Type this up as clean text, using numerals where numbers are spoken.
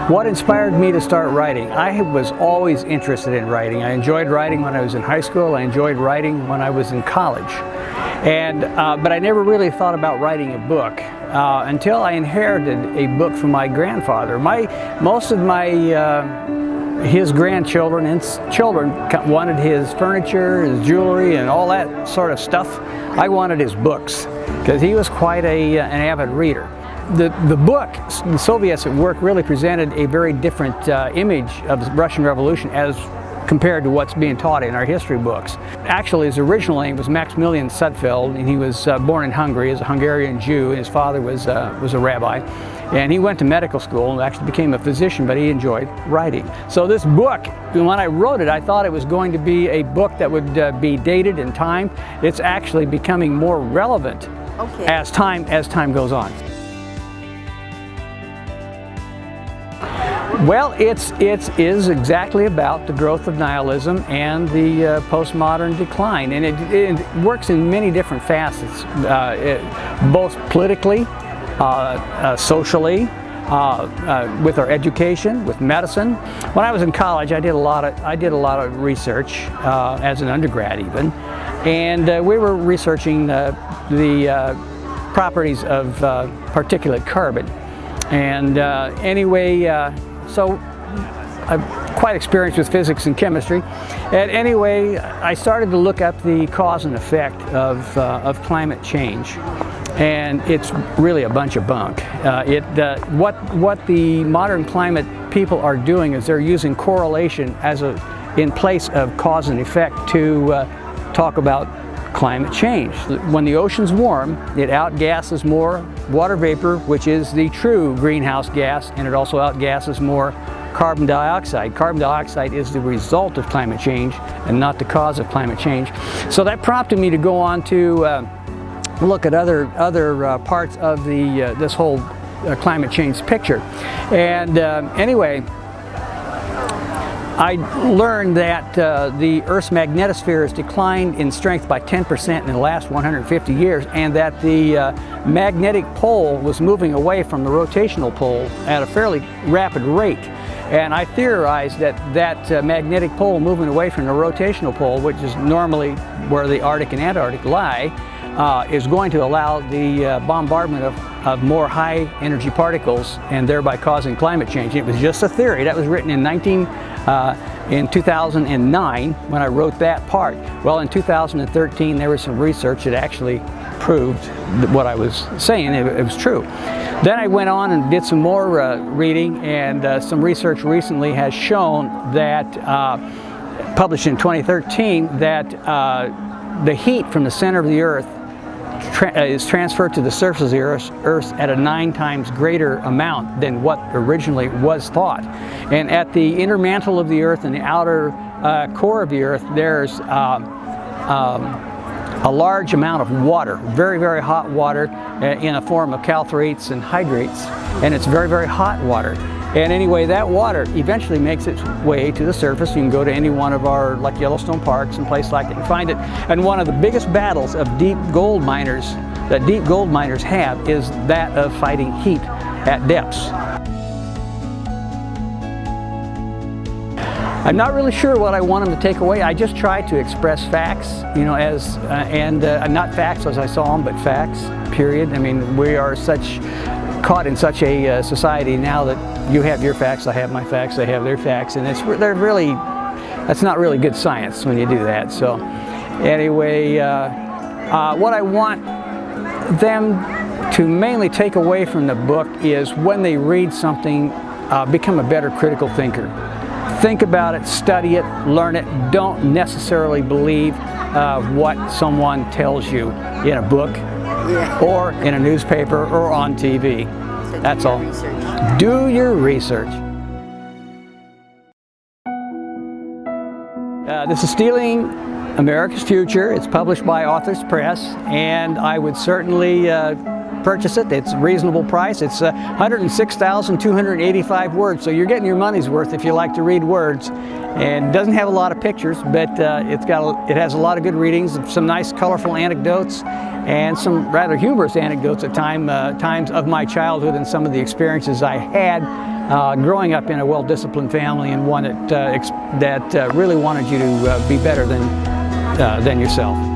What inspired me to start writing? I was always interested in writing. I enjoyed writing when I was in high school. I enjoyed writing when I was in college. But I never really thought about writing a book until I inherited a book from my grandfather. Most of his grandchildren and children wanted his furniture, his jewelry, and all that sort of stuff. I wanted his books because he was quite an avid reader. The book, The Soviets at Work, really presented a very different image of the Russian Revolution as compared to what's being taught in our history books. Actually, his original name was Maximilian Sudfeld, and he was born in Hungary as a Hungarian Jew. His father was a rabbi, and he went to medical school and actually became a physician, but he enjoyed writing. So this book, when I wrote it, I thought it was going to be a book that would be dated in time. It's actually becoming more relevant as time goes on. Well, it is exactly about the growth of nihilism and the postmodern decline, and it works in many different facets, both politically, socially, with our education, with medicine. When I was in college, I did a lot of research as an undergrad, even, and we were researching the properties of particulate carbon, and so I'm quite experienced with physics and chemistry. And anyway, I started to look up the cause and effect of climate change. And it's really a bunch of bunk. What the modern climate people are doing is they're using correlation in place of cause and effect to talk about climate change. When the oceans warm, it outgasses more water vapor, which is the true greenhouse gas, and it also outgasses more carbon dioxide. Carbon dioxide is the result of climate change and not the cause of climate change. So that prompted me to go on to look at other parts of this whole climate change picture. And anyway, I learned that the Earth's magnetosphere has declined in strength by 10% in the last 150 years, and that the magnetic pole was moving away from the rotational pole at a fairly rapid rate. And I theorized that magnetic pole moving away from the rotational pole, which is normally where the Arctic and Antarctic lie, is going to allow the bombardment of more high energy particles and thereby causing climate change. It was just a theory. That was written in 2009 when I wrote that part. Well, in 2013 there was some research that actually proved that what I was saying, it was true. Then I went on and did some more reading, and some research recently has shown that, published in 2013, that the heat from the center of the Earth is transferred to the surface of the Earth at a 9 times greater amount than what originally was thought. And at the inner mantle of the Earth and the outer core of the Earth, there's a large amount of water, very, very hot water in a form of calthrates and hydrates, and it's very, very hot water. And anyway, that water eventually makes its way to the surface. You can go to any one of our, like Yellowstone parks and places like that, and find it. And one of the biggest battles of deep gold miners have is that of fighting heat at depths. I'm not really sure what I want them to take away. I just try to express facts, you know, not facts as I saw them, but facts, period. I mean, we are caught in such a society now that you have your facts, I have my facts, they have their facts, and that's not really good science when you do that. So anyway, what I want them to mainly take away from the book is when they read something, become a better critical thinker. Think about it, study it, learn it. Don't necessarily believe what someone tells you in a book or in a newspaper or on TV. So that's all. Do your research. This is Stealing America's Future. It's published by Authors Press, and I would certainly purchase it. It's a reasonable price. It's 106,285 words, so you're getting your money's worth if you like to read words. And it doesn't have a lot of pictures, but it has a lot of good readings, some nice colorful anecdotes, and some rather humorous anecdotes at times of my childhood and some of the experiences I had growing up in a well-disciplined family, and one that really wanted you to be better than yourself.